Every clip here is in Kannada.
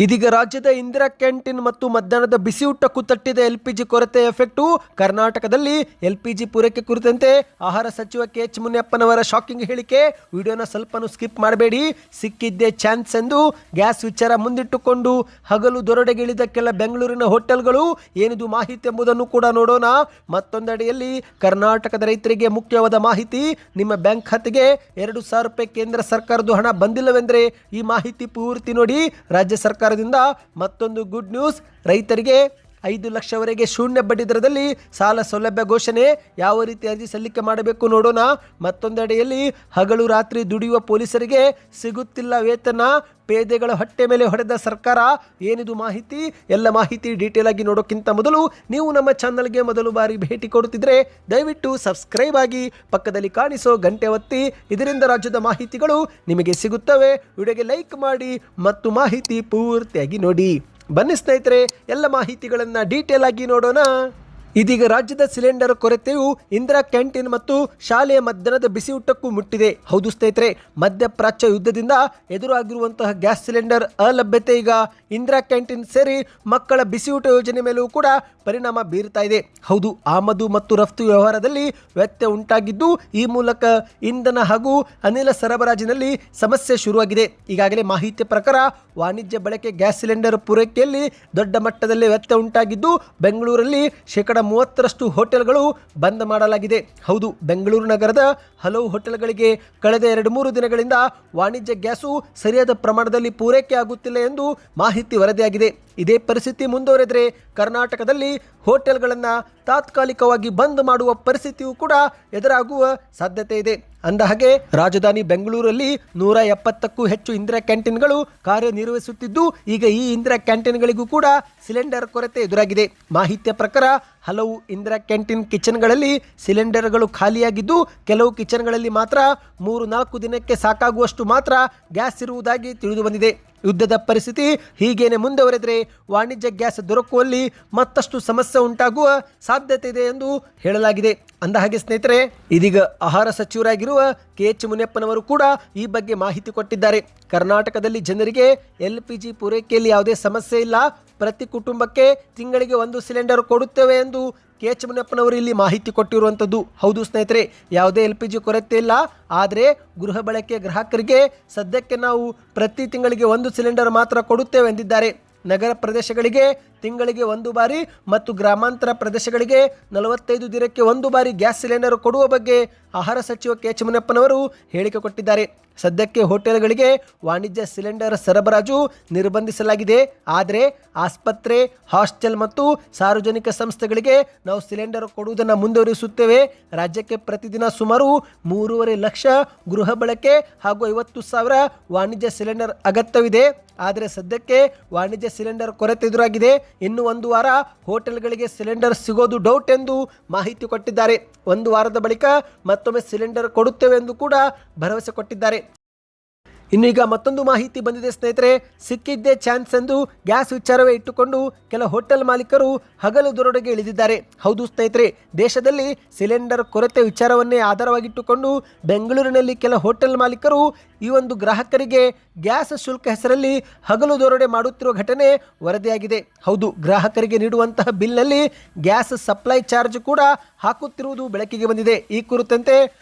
ಇದೀಗ ರಾಜ್ಯದ ಇಂದಿರಾ ಕ್ಯಾಂಟೀನ್ ಮತ್ತು ಮಧ್ಯಾಹ್ನದ ಬಿಸಿಯೂಟಕ್ಕೂ ತಟ್ಟಿದ ಎಲ್ಪಿಜಿ ಕೊರತೆ ಎಫೆಕ್ಟು ಕರ್ನಾಟಕದಲ್ಲಿ ಎಲ್ಪಿಜಿ ಪೂರೈಕೆ ಕುರಿತಂತೆ ಆಹಾರ ಸಚಿವ KH ಮುನಿಯಪ್ಪನವರ ಶಾಕಿಂಗ್ ಹೇಳಿಕೆ. ವಿಡಿಯೋನ ಸ್ವಲ್ಪನೂ ಸ್ಕಿಪ್ ಮಾಡಬೇಡಿ. ಸಿಕ್ಕಿದ್ದೇ ಚಾನ್ಸ್ ಎಂದು ಗ್ಯಾಸ್ ವಿಚಾರ ಮುಂದಿಟ್ಟುಕೊಂಡು ಹಗಲು ದೊರಡೆಗಿಳಿದ ಕೆಲ ಬೆಂಗಳೂರಿನ ಹೋಟೆಲ್ಗಳು ಏನಿದು ಮಾಹಿತಿ ಎಂಬುದನ್ನು ಕೂಡ ನೋಡೋಣ. ಮತ್ತೊಂದೆಡೆಯಲ್ಲಿ ಕರ್ನಾಟಕದ ರೈತರಿಗೆ ಮುಖ್ಯವಾದ ಮಾಹಿತಿ. ನಿಮ್ಮ ಬ್ಯಾಂಕ್ ಖಾತೆಗೆ 2,000 ರೂಪಾಯಿ ಕೇಂದ್ರ ಸರ್ಕಾರದ ಹಣ ಬಂದಿಲ್ಲವೆಂದರೆ ಈ ಮಾಹಿತಿ ಪೂರ್ತಿ ನೋಡಿ. ರಾಜ್ಯ ಸರ್ಕಾರದಿಂದ ಮತ್ತೊಂದು ಗುಡ್ ನ್ಯೂಸ್. ರೈತರಿಗೆ 5 ಲಕ್ಷವರೆಗೆ ಶೂನ್ಯ ಬಡ್ಡಿ ದರದಲ್ಲಿ ಸಾಲ ಸೌಲಭ್ಯ ಘೋಷಣೆ. ಯಾವ ರೀತಿ ಅರ್ಜಿ ಸಲ್ಲಿಕೆ ಮಾಡಬೇಕು ನೋಡೋಣ. ಮತ್ತೊಂದೆಡೆಯಲ್ಲಿ ಹಗಲು ರಾತ್ರಿ ದುಡಿಯುವ ಪೊಲೀಸರಿಗೆ ಸಿಗುತ್ತಿಲ್ಲ ವೇತನ. ಪೇದೆಗಳ ಹೊಟ್ಟೆ ಮೇಲೆ ಹೊಡೆದ ಸರ್ಕಾರ. ಏನಿದು ಮಾಹಿತಿ? ಎಲ್ಲ ಮಾಹಿತಿ ಡೀಟೇಲ್ ಆಗಿ ನೋಡೋಕ್ಕಿಂತ ಮೊದಲು ನೀವು ನಮ್ಮ ಚಾನಲ್ಗೆ ಮೊದಲು ಬಾರಿ ಭೇಟಿ ಕೊಡುತ್ತಿದ್ದರೆ ದಯವಿಟ್ಟು ಸಬ್ಸ್ಕ್ರೈಬ್ ಆಗಿ ಪಕ್ಕದಲ್ಲಿ ಕಾಣಿಸೋ ಗಂಟೆ ಒತ್ತಿ. ಇದರಿಂದ ರಾಜ್ಯದ ಮಾಹಿತಿಗಳು ನಿಮಗೆ ಸಿಗುತ್ತವೆ. ವಿಡಿಯೋಗೆ ಲೈಕ್ ಮಾಡಿ ಮತ್ತು ಮಾಹಿತಿ ಪೂರ್ತಿಯಾಗಿ ನೋಡಿ. ಬನ್ನಿ ಸ್ನೇಹಿತರೆ, ಎಲ್ಲ ಮಾಹಿತಿಗಳನ್ನು ಡೀಟೇಲ್ ಆಗಿ ನೋಡೋಣ. ಇದೀಗ ರಾಜ್ಯದ ಸಿಲಿಂಡರ್ ಕೊರತೆಯು ಇಂದಿರಾ ಕ್ಯಾಂಟೀನ್ ಮತ್ತು ಶಾಲೆಯ ಮಧ್ಯಾಹ್ನದ ಬಿಸಿಯೂಟಕ್ಕೂ ಮುಟ್ಟಿದೆ. ಹೌದು ಸ್ನೇಹಿತರೆ, ಮಧ್ಯಪ್ರಾಚ್ಯ ಯುದ್ಧದಿಂದ ಎದುರಾಗಿರುವಂತಹ ಗ್ಯಾಸ್ ಸಿಲಿಂಡರ್ ಅಲಭ್ಯತೆ ಈಗ ಇಂದಿರಾ ಕ್ಯಾಂಟೀನ್ ಸೇರಿ ಮಕ್ಕಳ ಬಿಸಿಯೂಟ ಯೋಜನೆ ಮೇಲೂ ಕೂಡ ಪರಿಣಾಮ ಬೀರ್ತಾ ಇದೆ. ಹೌದು, ಆಮದು ಮತ್ತು ರಫ್ತು ವ್ಯವಹಾರದಲ್ಲಿ ವ್ಯತ್ಯಯ ಉಂಟಾಗಿದ್ದು ಈ ಮೂಲಕ ಇಂಧನ ಹಾಗೂ ಅನಿಲ ಸರಬರಾಜಿನಲ್ಲಿ ಸಮಸ್ಯೆ ಶುರುವಾಗಿದೆ. ಈಗಾಗಲೇ ಮಾಹಿತಿ ಪ್ರಕಾರ ವಾಣಿಜ್ಯ ಬಳಕೆ ಗ್ಯಾಸ್ ಸಿಲಿಂಡರ್ ಪೂರೈಕೆಯಲ್ಲಿ ದೊಡ್ಡ ಮಟ್ಟದಲ್ಲಿ ವ್ಯತ್ಯಯ ಉಂಟಾಗಿದ್ದು ಬೆಂಗಳೂರಲ್ಲಿ 30% ಹೋಟೆಲ್ಗಳು ಬಂದ್ ಮಾಡಲಾಗಿದೆ. ಹೌದು, ಬೆಂಗಳೂರು ನಗರದ ಹಲವು ಹೋಟೆಲ್ಗಳಿಗೆ ಕಳೆದ 2-3 ದಿನಗಳಿಂದ ವಾಣಿಜ್ಯ ಗ್ಯಾಸು ಸರಿಯಾದ ಪ್ರಮಾಣದಲ್ಲಿ ಪೂರೈಕೆ ಆಗುತ್ತಿಲ್ಲ ಎಂದು ಮಾಹಿತಿ ವರದಿಯಾಗಿದೆ. ಇದೇ ಪರಿಸ್ಥಿತಿ ಮುಂದುವರೆದರೆ ಕರ್ನಾಟಕದಲ್ಲಿ ಹೋಟೆಲ್ಗಳನ್ನು ತಾತ್ಕಾಲಿಕವಾಗಿ ಬಂದ್ ಮಾಡುವ ಪರಿಸ್ಥಿತಿಯೂ ಕೂಡ ಎದುರಾಗುವ ಸಾಧ್ಯತೆ ಇದೆ. ಅಂದಹಾಗೆ ರಾಜಧಾನಿ ಬೆಂಗಳೂರಲ್ಲಿ 170ಕ್ಕೂ ಹೆಚ್ಚು ಇಂದಿರಾ ಕ್ಯಾಂಟೀನ್ಗಳು ಕಾರ್ಯನಿರ್ವಹಿಸುತ್ತಿದ್ದು ಈಗ ಈ ಇಂದಿರಾ ಕ್ಯಾಂಟೀನ್ಗಳಿಗೂ ಕೂಡ ಸಿಲಿಂಡರ್ ಕೊರತೆ ಎದುರಾಗಿದೆ. ಮಾಹಿತಿಯ ಪ್ರಕಾರ ಹಲವು ಇಂದಿರಾ ಕ್ಯಾಂಟೀನ್ ಕಿಚನ್ಗಳಲ್ಲಿ ಸಿಲಿಂಡರ್ಗಳು ಖಾಲಿಯಾಗಿದ್ದು ಕೆಲವು ಕಿಚನ್ಗಳಲ್ಲಿ ಮಾತ್ರ 3-4 ದಿನಕ್ಕೆ ಸಾಕಾಗುವಷ್ಟು ಮಾತ್ರ ಗ್ಯಾಸ್ ಇರುವುದಾಗಿ ತಿಳಿದು ಬಂದಿದೆ. ಯುದ್ಧದ ಪರಿಸ್ಥಿತಿ ಹೀಗೇನೆ ಮುಂದುವರೆದರೆ ವಾಣಿಜ್ಯ ಗ್ಯಾಸ್ ದೊರಕುವಲ್ಲಿ ಮತ್ತಷ್ಟು ಸಮಸ್ಯೆ ಉಂಟಾಗುವ ಸಾಧ್ಯತೆ ಇದೆ ಎಂದು ಹೇಳಲಾಗಿದೆ. ಅಂದಹಾಗೆ ಸ್ನೇಹಿತರೆ, ಇದೀಗ ಆಹಾರ ಸಚಿವರಾಗಿರುವ KH ಮುನಿಯಪ್ಪನವರು ಕೂಡ ಈ ಬಗ್ಗೆ ಮಾಹಿತಿ ಕೊಟ್ಟಿದ್ದಾರೆ. ಕರ್ನಾಟಕದಲ್ಲಿ ಜನರಿಗೆ LPG ಪೂರೈಕೆಯಲ್ಲಿ ಯಾವುದೇ ಸಮಸ್ಯೆ ಇಲ್ಲ. ಪ್ರತಿ ಕುಟುಂಬಕ್ಕೆ ತಿಂಗಳಿಗೆ 1 ಸಿಲಿಂಡರ್ ಕೊಡುತ್ತೇವೆ ಎಂದು KH ಮುನಿಯಪ್ಪನವರು ಇಲ್ಲಿ ಮಾಹಿತಿ ಕೊಟ್ಟಿರುವಂಥದ್ದು. ಹೌದು ಸ್ನೇಹಿತರೆ, ಯಾವುದೇ LPG ಕೊರತೆ ಇಲ್ಲ. ಆದರೆ ಗೃಹ ಬಳಕೆ ಗ್ರಾಹಕರಿಗೆ ಸದ್ಯಕ್ಕೆ ನಾವು ಪ್ರತಿ ತಿಂಗಳಿಗೆ 1 ಸಿಲಿಂಡರ್ ಮಾತ್ರ ಕೊಡುತ್ತೇವೆ ಎಂದಿದ್ದಾರೆ. ನಗರ ಪ್ರದೇಶಗಳಿಗೆ ತಿಂಗಳಿಗೆ 1 ಬಾರಿ ಮತ್ತು ಗ್ರಾಮಾಂತರ ಪ್ರದೇಶಗಳಿಗೆ 45 ದಿನಕ್ಕೆ 1 ಬಾರಿ ಗ್ಯಾಸ್ ಸಿಲಿಂಡರ್ ಕೊಡುವ ಬಗ್ಗೆ ಆಹಾರ ಸಚಿವ KH ಮುನಿಯಪ್ಪನವರು ಹೇಳಿಕೆ ಕೊಟ್ಟಿದ್ದಾರೆ. ಸದ್ಯಕ್ಕೆ ಹೋಟೆಲ್ಗಳಿಗೆ ವಾಣಿಜ್ಯ ಸಿಲಿಂಡರ್ ಸರಬರಾಜು ನಿರ್ಬಂಧಿಸಲಾಗಿದೆ. ಆದರೆ ಆಸ್ಪತ್ರೆ, ಹಾಸ್ಟೆಲ್ ಮತ್ತು ಸಾರ್ವಜನಿಕ ಸಂಸ್ಥೆಗಳಿಗೆ ನಾವು ಸಿಲಿಂಡರ್ ಕೊಡುವುದನ್ನು ಮುಂದುವರಿಸುತ್ತೇವೆ. ರಾಜ್ಯಕ್ಕೆ ಪ್ರತಿದಿನ ಸುಮಾರು 3.5 ಲಕ್ಷ ಗೃಹ ಬಳಕೆ ಹಾಗೂ 50,000 ವಾಣಿಜ್ಯ ಸಿಲಿಂಡರ್ ಅಗತ್ಯವಿದೆ. ಆದರೆ ಸದ್ಯಕ್ಕೆ ವಾಣಿಜ್ಯ ಸಿಲಿಂಡರ್ ಕೊರತೆ ಎದುರಾಗಿದೆ. ಇನ್ನು 1 ವಾರ ಹೋಟೆಲ್ಗಳಿಗೆ ಸಿಲಿಂಡರ್ ಸಿಗೋದು ಡೌಟ್ ಎಂದು ಮಾಹಿತಿ ಕೊಟ್ಟಿದ್ದಾರೆ. 1 ವಾರದ ಬಳಿಕ ಮತ್ತೊಮ್ಮೆ ಸಿಲಿಂಡರ್ ಕೊಡುತ್ತೇವೆ ಎಂದು ಕೂಡ ಭರವಸೆ ಕೊಟ್ಟಿದ್ದಾರೆ. ಇನ್ನೀಗ ಮತ್ತೊಂದು ಮಾಹಿತಿ ಬಂದಿದೆ ಸ್ನೇಹಿತರೆ. ಸಿಕ್ಕಿದ್ದೇ ಚಾನ್ಸ್ ಎಂದು ಗ್ಯಾಸ್ ವಿಚಾರವೇ ಇಟ್ಟುಕೊಂಡು ಕೆಲ ಹೋಟೆಲ್ ಮಾಲೀಕರು ಹಗಲು ದೊರಡೆಗೆ ಇಳಿದಿದ್ದಾರೆ. ಹೌದು ಸ್ನೇಹಿತರೆ, ದೇಶದಲ್ಲಿ ಸಿಲಿಂಡರ್ ಕೊರತೆ ವಿಚಾರವನ್ನೇ ಆಧಾರವಾಗಿಟ್ಟುಕೊಂಡು ಬೆಂಗಳೂರಿನಲ್ಲಿ ಕೆಲ ಹೋಟೆಲ್ ಮಾಲೀಕರು ಈ ಒಂದು ಗ್ರಾಹಕರಿಗೆ ಗ್ಯಾಸ್ ಶುಲ್ಕ ಹೆಸರಲ್ಲಿ ಹಗಲು ದೊರಡೆ ಮಾಡುತ್ತಿರುವ ಘಟನೆ ವರದಿಯಾಗಿದೆ. ಹೌದು, ಗ್ರಾಹಕರಿಗೆ ನೀಡುವಂತಹ ಬಿಲ್ನಲ್ಲಿ ಗ್ಯಾಸ್ ಸಪ್ಲೈ ಚಾರ್ಜ್ ಕೂಡ ಹಾಕುತ್ತಿರುವುದು ಬೆಳಕಿಗೆ ಬಂದಿದೆ. ಈ ಕುರಿತಂತೆ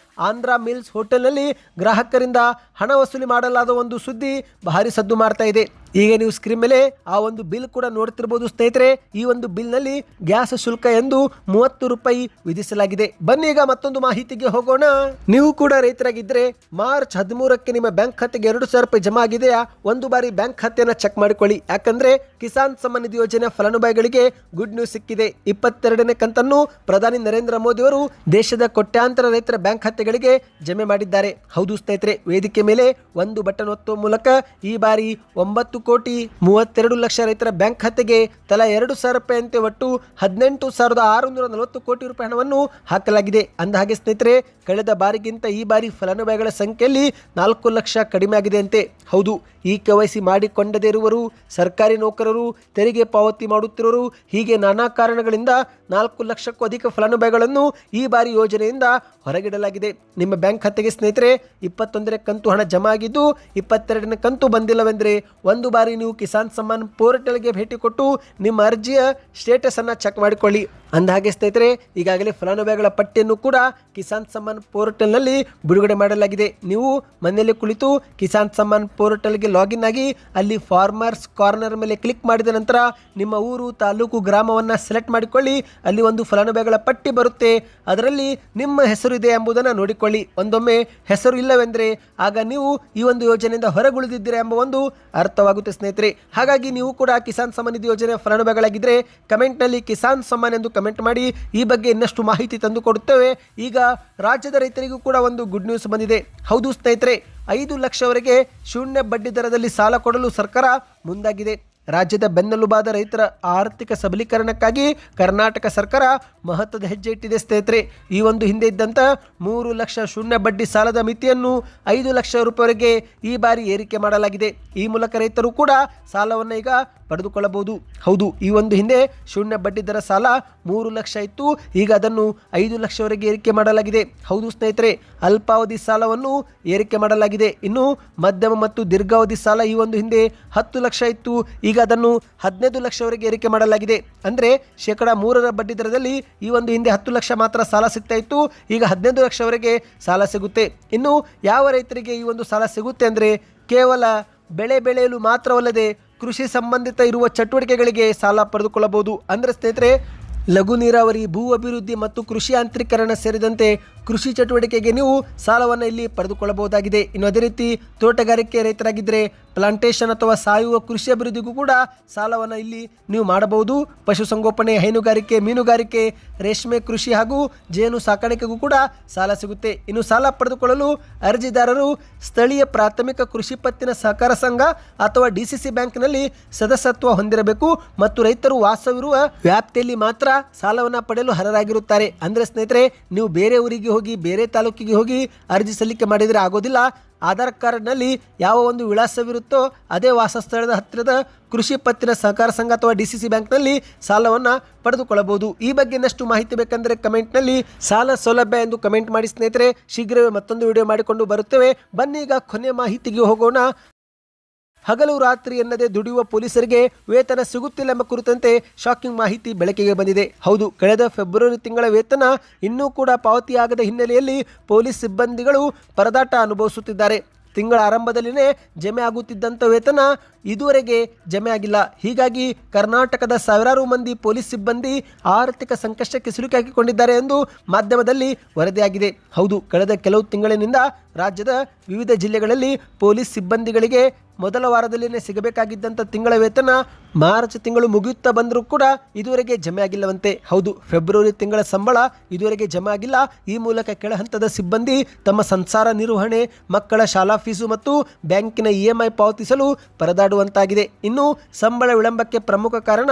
ಆಂಧ್ರ ಮಿಲ್ಸ್ ಹೋಟೆಲ್ನಲ್ಲಿ ಗ್ರಾಹಕರಿಂದ ಹಣ ವಸೂಲಿ ಮಾಡಲಾದ ಒಂದು ಸುದ್ದಿ ಭಾರಿ ಸದ್ದು ಮಾಡ್ತಾ ಇದೆ. ಈಗ ನೀವು ಸ್ಕ್ರೀನ್ ಮೇಲೆ ಆ ಒಂದು ಬಿಲ್ ಕೂಡ ನೋಡ್ತಿರ್ಬೋದು ಸ್ನೇಹಿತರೆ. ಈ ಒಂದು ಬಿಲ್ನಲ್ಲಿ ಗ್ಯಾಸ್ ಶುಲ್ಕ ಎಂದು 30 ರೂಪಾಯಿ ವಿಧಿಸಲಾಗಿದೆ. ಬನ್ನಿ ಈಗ ಮತ್ತೊಂದು ಮಾಹಿತಿಗೆ ಹೋಗೋಣ. ನೀವು ಕೂಡ ರೈತರಾಗಿದ್ದರೆ ಮಾರ್ಚ್ 13ಕ್ಕೆ ನಿಮ್ಮ ಬ್ಯಾಂಕ್ ಖಾತೆಗೆ 2,000 ರೂಪಾಯಿ ಜಮಾ ಆಗಿದೆಯಾ? 1 ಬಾರಿ ಬ್ಯಾಂಕ್ ಖಾತೆಯನ್ನು ಚೆಕ್ ಮಾಡಿಕೊಳ್ಳಿ. ಯಾಕಂದ್ರೆ ಕಿಸಾನ್ ಸಮ್ಮಾನ್ ನಿಧಿ ಯೋಜನೆ ಫಲಾನುಭವಿಗಳಿಗೆ ಗುಡ್ ನ್ಯೂಸ್ ಸಿಕ್ಕಿದೆ. 22ನೇ ಕಂತನ್ನು ಪ್ರಧಾನಿ ನರೇಂದ್ರ ಮೋದಿ ಅವರು ದೇಶದ ಕೋಟ್ಯಾಂತರ ರೈತರ ಬ್ಯಾಂಕ್ ಖಾತೆಗಳಿಗೆ ಜಮೆ ಮಾಡಿದ್ದಾರೆ. ಹೌದು ಸ್ನೇಹಿತರೆ, ವೇದಿಕೆ ಮೇಲೆ ಒಂದು ಬಟನ್ ಒತ್ತುವ ಮೂಲಕ ಈ ಬಾರಿ 9,32 ಲಕ್ಷ ರೈತರ ಬ್ಯಾಂಕ್ ಖಾತೆಗೆ ತಲಾ 2,000 ರೂಪಾಯಿಯಂತೆ ಒಟ್ಟು 18,640 ಕೋಟಿ ರೂಪಾಯಿ ಹಣವನ್ನು ಹಾಕಲಾಗಿದೆ. ಅಂದಹಾಗೆ ಸ್ನೇಹಿತರೆ, ಕಳೆದ ಬಾರಿಗಿಂತ ಈ ಬಾರಿ ಫಲಾನುಭವಿಗಳ ಸಂಖ್ಯೆಯಲ್ಲಿ 4 ಲಕ್ಷ ಕಡಿಮೆ ಆಗಿದೆ ಅಂತೆ. ಹೌದು, ಈ KYC ಮಾಡಿಕೊಂಡದೇ ಇರುವರು, ಸರ್ಕಾರಿ ನೌಕರರು, ತೆರಿಗೆ ಪಾವತಿ ಮಾಡುತ್ತಿರುವರು, ಹೀಗೆ ನಾನಾ ಕಾರಣಗಳಿಂದ 4 ಲಕ್ಷಕ್ಕೂ ಅಧಿಕ ಫಲಾನುಭವಿಗಳನ್ನು ಈ ಬಾರಿ ಯೋಜನೆಯಿಂದ ಹೊರಗಿಡಲಾಗಿದೆ. ನಿಮ್ಮ ಬ್ಯಾಂಕ್ ಖಾತೆಗೆ ಸ್ನೇಹಿತರೆ 21ನೇ ಕಂತು ಹಣ ಜಮಾ ಆಗಿದ್ದು 22ನೇ ಕಂತು ಬಂದಿಲ್ಲವೆಂದರೆ 1 ಬಾರಿ ನೀವು ಕಿಸಾನ್ ಸಮ್ಮಾನ್ ಪೋರ್ಟಲ್ಗೆ ಭೇಟಿ ಕೊಟ್ಟು ನಿಮ್ಮ ಅರ್ಜಿಯ ಸ್ಟೇಟಸ್ ಅನ್ನು ಚೆಕ್ ಮಾಡಿಕೊಳ್ಳಿ. ಅಂದಹಾಗೆ ಸ್ನೇಹಿತರೆ, ಈಗಾಗಲೇ ಫಲಾನುಭವಿಗಳ ಪಟ್ಟಿಯನ್ನು ಕೂಡ ಕಿಸಾನ್ ಸಮ್ಮಾನ್ ಪೋರ್ಟಲ್ನಲ್ಲಿ ಬಿಡುಗಡೆ ಮಾಡಲಾಗಿದೆ. ನೀವು ಮನೆಯಲ್ಲಿ ಕುಳಿತು ಕಿಸಾನ್ ಸಮ್ಮಾನ್ ಪೋರ್ಟಲ್ಗೆ ಲಾಗಿನ್ ಆಗಿ ಅಲ್ಲಿ ಫಾರ್ಮರ್ಸ್ ಕಾರ್ನರ್ ಮೇಲೆ ಕ್ಲಿಕ್ ಮಾಡಿದ ನಂತರ ನಿಮ್ಮ ಊರು, ತಾಲೂಕು, ಗ್ರಾಮವನ್ನು ಸೆಲೆಕ್ಟ್ ಮಾಡಿಕೊಳ್ಳಿ. ಅಲ್ಲಿ ಒಂದು ಫಲಾನುಭವಿಗಳ ಪಟ್ಟಿ ಬರುತ್ತೆ. ಅದರಲ್ಲಿ ನಿಮ್ಮ ಹೆಸರು ಇದೆ ಎಂಬುದನ್ನು ನೋಡಿಕೊಳ್ಳಿ. ಒಂದೊಮ್ಮೆ ಹೆಸರು ಇಲ್ಲವೆಂದರೆ ಆಗ ನೀವು ಈ ಒಂದು ಯೋಜನೆಯಿಂದ ಹೊರಗುಳಿದಿದ್ದೀರಾ ಎಂಬ ಒಂದು ಅರ್ಥವಾಗುತ್ತೆ ಸ್ನೇಹಿತರೆ. ಹಾಗಾಗಿ ನೀವು ಕೂಡ ಕಿಸಾನ್ ಸಮ್ಮಾನ್ ನಿಧಿ ಯೋಜನೆ ಫಲಾನುಭವಿಗಳಾಗಿದ್ದರೆ ಕಮೆಂಟ್ನಲ್ಲಿ ಕಿಸಾನ್ ಸಮ್ಮಾನ್ ಎಂದು ಕಮೆಂಟ್ ಮಾಡಿ. ಈ ಬಗ್ಗೆ ಇನ್ನಷ್ಟು ಮಾಹಿತಿ ತಂದು ಕೊಡುತ್ತೇವೆ. ಈಗ ರಾಜ್ಯದ ರೈತರಿಗೂ ಕೂಡ ಒಂದು ಗುಡ್ ನ್ಯೂಸ್ ಬಂದಿದೆ. ಹೌದು ಸ್ನೇಹಿತರೆ, 5 ಲಕ್ಷವರೆಗೆ ಶೂನ್ಯ ಬಡ್ಡಿ ದರದಲ್ಲಿ ಸಾಲ ಕೊಡಲು ಸರ್ಕಾರ ಮುಂದಾಗಿದೆ. ರಾಜ್ಯದ ಬೆನ್ನೆಲುಬಾದ ರೈತರ ಆರ್ಥಿಕ ಸಬಲೀಕರಣಕ್ಕಾಗಿ ಕರ್ನಾಟಕ ಸರ್ಕಾರ ಮಹತ್ವದ ಹೆಜ್ಜೆ ಇಟ್ಟಿದೆ ಸ್ನೇಹಿತರೆ. ಈ ಒಂದು ಹಿಂದೆ ಇದ್ದಂಥ 3 ಲಕ್ಷ ಶೂನ್ಯ ಬಡ್ಡಿ ಸಾಲದ ಮಿತಿಯನ್ನು 5 ಲಕ್ಷ ರೂಪಾಯಿವರೆಗೆ ಈ ಬಾರಿ ಏರಿಕೆ ಮಾಡಲಾಗಿದೆ. ಈ ಮೂಲಕ ರೈತರು ಕೂಡ ಸಾಲವನ್ನು ಈಗ ಪಡೆದುಕೊಳ್ಳಬಹುದು. ಹೌದು, ಈ ಒಂದು ಹಿಂದೆ ಶೂನ್ಯ ಬಡ್ಡಿ ದರ ಸಾಲ 3 ಲಕ್ಷ ಇತ್ತು. ಈಗ ಅದನ್ನು 5 ಲಕ್ಷವರೆಗೆ ಏರಿಕೆ ಮಾಡಲಾಗಿದೆ. ಹೌದು ಸ್ನೇಹಿತರೆ, ಅಲ್ಪಾವಧಿ ಸಾಲವನ್ನು ಏರಿಕೆ ಮಾಡಲಾಗಿದೆ. ಇನ್ನು ಮಧ್ಯಮ ಮತ್ತು ದೀರ್ಘಾವಧಿ ಸಾಲ ಈ ಒಂದು ಹಿಂದೆ 10 ಲಕ್ಷ ಇತ್ತು. ಈಗ ಅದನ್ನು 15 ಲಕ್ಷವರೆಗೆ ಏರಿಕೆ ಮಾಡಲಾಗಿದೆ. ಅಂದರೆ 3% ಬಡ್ಡಿ ದರದಲ್ಲಿ ಈ ಒಂದು ಹಿಂದೆ 10 ಲಕ್ಷ ಮಾತ್ರ ಸಾಲ ಸಿಗ್ತಾ ಇತ್ತು. ಈಗ 15 ಲಕ್ಷವರೆಗೆ ಸಾಲ ಸಿಗುತ್ತೆ. ಇನ್ನು ಯಾವ ರೈತರಿಗೆ ಈ ಒಂದು ಸಾಲ ಸಿಗುತ್ತೆ ಅಂದರೆ ಕೇವಲ ಬೆಳೆ ಬೆಳೆಯಲು ಮಾತ್ರವಲ್ಲದೆ ಕೃಷಿ ಸಂಬಂಧಿತ ಇರುವ ಚಟುವಟಿಕೆಗಳಿಗೆ ಸಾಲ ಪಡೆದುಕೊಳ್ಳಬಹುದು. ಅಂದರೆ ಸ್ನೇಹಿತರೆ, ಲಘು ನೀರಾವರಿ, ಭೂ ಅಭಿವೃದ್ಧಿ ಮತ್ತು ಕೃಷಿ ಯಾಂತ್ರೀಕರಣ ಸೇರಿದಂತೆ ಕೃಷಿ ಚಟುವಟಿಕೆಗೆ ನೀವು ಸಾಲವನ್ನು ಇಲ್ಲಿ ಪಡೆದುಕೊಳ್ಳಬಹುದಾಗಿದೆ. ಇನ್ನು ಅದೇ ರೀತಿ ತೋಟಗಾರಿಕೆ ರೈತರಾಗಿದ್ದರೆ ಪ್ಲಾಂಟೇಶನ್ ಅಥವಾ ಸಾವಯವ ಕೃಷಿ ಅಭಿವೃದ್ಧಿಗೂ ಕೂಡ ಸಾಲವನ್ನು ಇಲ್ಲಿ ನೀವು ಮಾಡಬಹುದು. ಪಶುಸಂಗೋಪನೆ, ಹೈನುಗಾರಿಕೆ, ಮೀನುಗಾರಿಕೆ, ರೇಷ್ಮೆ ಕೃಷಿ ಹಾಗೂ ಜೇನು ಸಾಕಾಣಿಕೆಗೂ ಕೂಡ ಸಾಲ ಸಿಗುತ್ತೆ. ಇನ್ನು ಸಾಲ ಪಡೆದುಕೊಳ್ಳಲು ಅರ್ಜಿದಾರರು ಸ್ಥಳೀಯ ಪ್ರಾಥಮಿಕ ಕೃಷಿ ಪತ್ತಿನ ಸಹಕಾರ ಸಂಘ ಅಥವಾ DCC ಬ್ಯಾಂಕ್ನಲ್ಲಿ ಸದಸ್ಯತ್ವ ಹೊಂದಿರಬೇಕು ಮತ್ತು ರೈತರು ವಾಸವಿರುವ ವ್ಯಾಪ್ತಿಯಲ್ಲಿ ಮಾತ್ರ ಸಾಲವನ್ನು ಪಡೆಯಲು ಅರ್ಹರಾಗಿರುತ್ತಾರೆ. ಅಂದರೆ ಸ್ನೇಹಿತರೆ, ನೀವು ಬೇರೆ ಊರಿಗೆ ಹೋಗಿ ಬೇರೆ ತಾಲೂಕಿಗೆ ಹೋಗಿ ಅರ್ಜಿ ಸಲ್ಲಿಕೆ ಮಾಡಿದರೆ ಆಗೋದಿಲ್ಲ. ಆಧಾರ್ ಕಾರ್ಡ್ನಲ್ಲಿ ಯಾವ ಒಂದು ವಿಳಾಸವಿರುತ್ತೋ ಅದೇ ವಾಸಸ್ಥಳದ ಹತ್ತಿರದ ಕೃಷಿ ಪತ್ತಿನ ಸಹಕಾರ ಸಂಘ ಅಥವಾ DCC ಬ್ಯಾಂಕ್ನಲ್ಲಿ ಸಾಲವನ್ನು ಪಡೆದುಕೊಳ್ಳಬಹುದು. ಈ ಬಗ್ಗೆ ಇನ್ನಷ್ಟು ಮಾಹಿತಿ ಬೇಕೆಂದರೆ ಕಮೆಂಟ್ನಲ್ಲಿ ಸಾಲ ಸೌಲಭ್ಯ ಎಂದು ಕಮೆಂಟ್ ಮಾಡಿ ಸ್ನೇಹಿತರೆ. ಶೀಘ್ರವೇ ಮತ್ತೊಂದು ವಿಡಿಯೋ ಮಾಡಿಕೊಂಡು ಬರುತ್ತೇವೆ. ಬನ್ನಿ ಈಗ ಕೊನೆಯ ಮಾಹಿತಿಗೆ ಹೋಗೋಣ. ಹಗಲು ರಾತ್ರಿ ಎನ್ನದೇ ದುಡಿಯುವ ಪೊಲೀಸರಿಗೆ ವೇತನ ಸಿಗುತ್ತಿಲ್ಲ ಎಂಬ ಕುರಿತಂತೆ ಶಾಕಿಂಗ್ ಮಾಹಿತಿ ಬೆಳಕಿಗೆ ಬಂದಿದೆ. ಹೌದು, ಕಳೆದ ಫೆಬ್ರವರಿ ತಿಂಗಳ ವೇತನ ಇನ್ನೂ ಕೂಡ ಪಾವತಿಯಾಗದ ಹಿನ್ನೆಲೆಯಲ್ಲಿ ಪೊಲೀಸ್ ಸಿಬ್ಬಂದಿಗಳು ಪರದಾಟ ಅನುಭವಿಸುತ್ತಿದ್ದಾರೆ. ತಿಂಗಳ ಆರಂಭದಲ್ಲಿನೇ ಜಮೆ ಆಗುತ್ತಿದ್ದಂಥ ವೇತನ ಇದುವರೆಗೆ ಜಮೆ ಆಗಿಲ್ಲ. ಹೀಗಾಗಿ ಕರ್ನಾಟಕದ ಸಾವಿರಾರು ಮಂದಿ ಪೊಲೀಸ್ ಸಿಬ್ಬಂದಿ ಆರ್ಥಿಕ ಸಂಕಷ್ಟಕ್ಕೆ ಸಿಲುಕಿಹಾಕಿಕೊಂಡಿದ್ದಾರೆ ಎಂದು ಮಾಧ್ಯಮದಲ್ಲಿ ವರದಿಯಾಗಿದೆ. ಹೌದು, ಕಳೆದ ಕೆಲವು ತಿಂಗಳಿನಿಂದ ರಾಜ್ಯದ ವಿವಿಧ ಜಿಲ್ಲೆಗಳಲ್ಲಿ ಪೊಲೀಸ್ ಸಿಬ್ಬಂದಿಗಳಿಗೆ ಮೊದಲ ವಾರದಲ್ಲಿನೇ ಸಿಗಬೇಕಾಗಿದ್ದಂಥ ತಿಂಗಳ ವೇತನ ಮಾರ್ಚ್ ತಿಂಗಳು ಮುಗಿಯುತ್ತಾ ಬಂದರೂ ಕೂಡ ಇದುವರೆಗೆ ಜಮೆ ಆಗಿಲ್ಲವಂತೆ. ಹೌದು, ಫೆಬ್ರವರಿ ತಿಂಗಳ ಸಂಬಳ ಇದುವರೆಗೆ ಜಮೆ ಆಗಿಲ್ಲ. ಈ ಮೂಲಕ ಕೆಳ ಹಂತದ ಸಿಬ್ಬಂದಿ ತಮ್ಮ ಸಂಸಾರ ನಿರ್ವಹಣೆ, ಮಕ್ಕಳ ಶಾಲಾ ಫೀಸು ಮತ್ತು ಬ್ಯಾಂಕಿನ EMI ಪಾವತಿಸಲು ಪರದಾಡುವಂತಾಗಿದೆ. ಇನ್ನು ಸಂಬಳ ವಿಳಂಬಕ್ಕೆ ಪ್ರಮುಖ ಕಾರಣ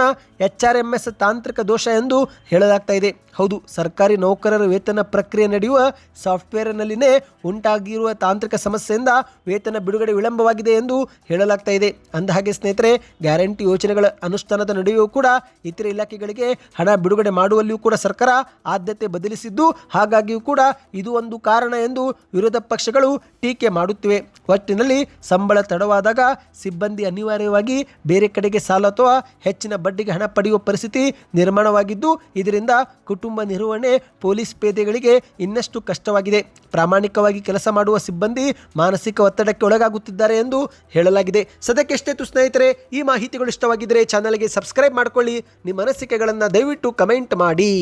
HRMS ತಾಂತ್ರಿಕ ದೋಷ ಎಂದು ಹೇಳಲಾಗ್ತಾ ಇದೆ. ಹೌದು, ಸರ್ಕಾರಿ ನೌಕರರ ವೇತನ ಪ್ರಕ್ರಿಯೆ ನಡೆಯುವ ಸಾಫ್ಟ್ವೇರ್ನಲ್ಲಿನೇ ಉಂಟಾಗಿರುವ ತಾಂತ್ರಿಕ ಸಮಸ್ಯೆಯಿಂದ ವೇತನ ಬಿಡುಗಡೆ ವಿಳಂಬವಾಗಿದೆ ಎಂದು ಹೇಳಲಾಗ್ತಾ ಇದೆ. ಅಂದಹಾಗೆ ಸ್ನೇಹಿತರೆ, ಗ್ಯಾರಂಟಿ ಯೋಜನೆಗಳ ಅನುಷ್ಠಾನದ ನಡುವೆಯೂ ಕೂಡ ಇತರೆ ಇಲಾಖೆಗಳಿಗೆ ಹಣ ಬಿಡುಗಡೆ ಮಾಡುವಲ್ಲಿಯೂ ಕೂಡ ಸರ್ಕಾರ ಆದ್ಯತೆ ಬದಲಿಸಿದ್ದು, ಹಾಗಾಗಿಯೂ ಕೂಡ ಇದು ಒಂದು ಕಾರಣ ಎಂದು ವಿರೋಧ ಪಕ್ಷಗಳು ಟೀಕೆ ಮಾಡುತ್ತಿವೆ. ಒಟ್ಟಿನಲ್ಲಿ ಸಂಬಳ ತಡವಾದಾಗ ಸಿಬ್ಬಂದಿ ಅನಿವಾರ್ಯವಾಗಿ ಬೇರೆ ಕಡೆಗೆ ಸಾಲ ಅಥವಾ ಹೆಚ್ಚಿನ ಬಡ್ಡಿಗೆ ಹಣ ಪಡೆಯುವ ಪರಿಸ್ಥಿತಿ ನಿರ್ಮಾಣವಾಗಿದ್ದು, ಇದರಿಂದ ಕುಟುಂಬ ನಿರ್ವಹಣೆ ಪೊಲೀಸ್ ಪೇದೆಗಳಿಗೆ ಇನ್ನಷ್ಟು ಕಷ್ಟವಾಗಿದೆ. ಪ್ರಾಮಾಣಿಕವಾಗಿ ಕೆಲಸ ಮಾಡುವ ಸಿಬ್ಬಂದಿ ಮಾನಸಿಕ ಒತ್ತಡಕ್ಕೆ ಒಳಗಾಗುತ್ತಿದ್ದಾರೆ ಎಂದು ಹೇಳಲಾಗಿದೆ. ಸದ್ಯಕ್ಕೆಷ್ಟೇ ಸ್ನೇಹಿತರೆ, ಈ ಮಾಹಿತಿಗಳು ಇಷ್ಟವಾಗಿದ್ದರೆ ಚಾನಲ್ಗೆ ಸಬ್ಸ್ಕ್ರೈಬ್ ಮಾಡಿಕೊಳ್ಳಿ. ನಿಮ್ಮ ಅನಿಸಿಕೆಗಳನ್ನು ದಯವಿಟ್ಟು ಕಮೆಂಟ್ ಮಾಡಿ.